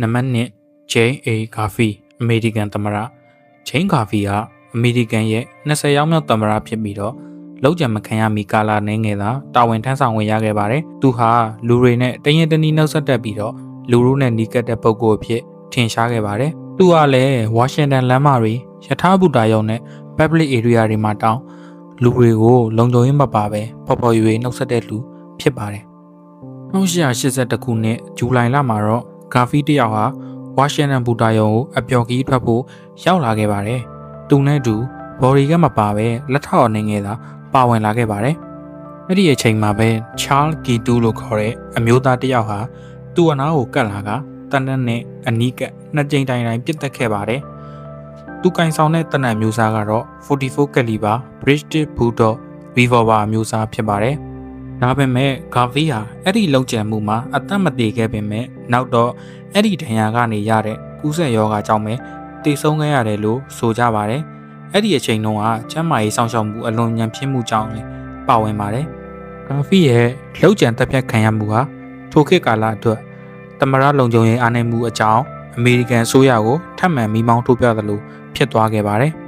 နံပါတ်1 Jane A. Garvey အမေရိကန်သမ္မတ Jane Garvey ကအမေရိကန်ရဲ့20ရောက်မြောက်သမ္မတဖြစ်ပြီးတော့လောက်ကျန်မခံရမီကာလနှင်းငယ်သာတာဝန်ထမ်းဆောင်ဝင်ရခဲ့ပါတယ်။သူဟာလူတွေနဲ့တရင်တနည်းနှုတ်ဆက်တက်ပြီးတော့လူတို့နဲ့နီးကပ်တဲ့ပုဂ္ဂိုလ်အဖြစ်ထင်ရှားခဲ့ပါတယ်။သူကလည်းဝါရှင်တန်လမ်းမတွေရထားဘူတာရုံနဲ့ public area တွေမှာတောင်းလူတွေကိုလုံခြုံရေးမပါပဲပေါ်ပေါ်ရွေနှုတ်ဆက်တဲ့လူဖြစ်ပါတယ်။1882ခုနှစ်ဇူလိုင်လမှာတော့ဂါဖီတယောက်ဟာဝါရှင်တန်ဘူတာရုံကိုအပျော်ခီးထွက်ဖို့ရောက်လာခဲ့ပါတယ်။သူနဲ့တူဘော်ရီကမပါပဲလက်ထောက်အနေငယ်သာပါဝင်လာခဲ့ပါတယ်။အဲ့ဒီအချိန်မှာပဲ Charles G2 လို့ခေါ်တဲ့အမျိုးသားတယောက်ဟာသူ့အနားကိုကတ်လာကတနက်နဲ့အနီးကပ်နှစ်ကြိမ်တိုင်တိုင်ပစ်တက်ခဲ့ပါတယ်။သူကင်ဆောင်တဲ့တနက်မျိုးစားကတော့44 caliber British Bulldog Revolver မျိုးစားဖြစ်ပါတယ်။ဒါပေမဲ့ဂါဗီဟာအဲ့ဒီလုံခြံမှုမှာအသက်မသေးခဲ့ပေမဲ့နောက်တော့အဲ့ဒီဒဏ်ရာကနေရတဲ့ကူးစက်ရောဂါကြောင့်ပဲတည်ဆုံးခဲ့ရတယ်လို့ဆိုကြပါတယ်။အဲ့ဒီအချိန်တုန်းကကျန်းမာရေးဆောင်ရှောက်မှုအလွန်ညံ့ဖျင်းမှုကြောင့်လည်းပါဝင်ပါတယ်။ဂါဗီရဲ့လုံခြံတပ်ဖြတ်ခံရမှုဟာထိုခေတ်ကာလအတွက်သမရလုံခြုံရေးအားနည်းမှုအကြောင်းအမေရိကန်အစိုးရကိုထပ်မံမိမောင်းထုတ်ပြသလိုဖြစ်သွားခဲ့ပါတယ်။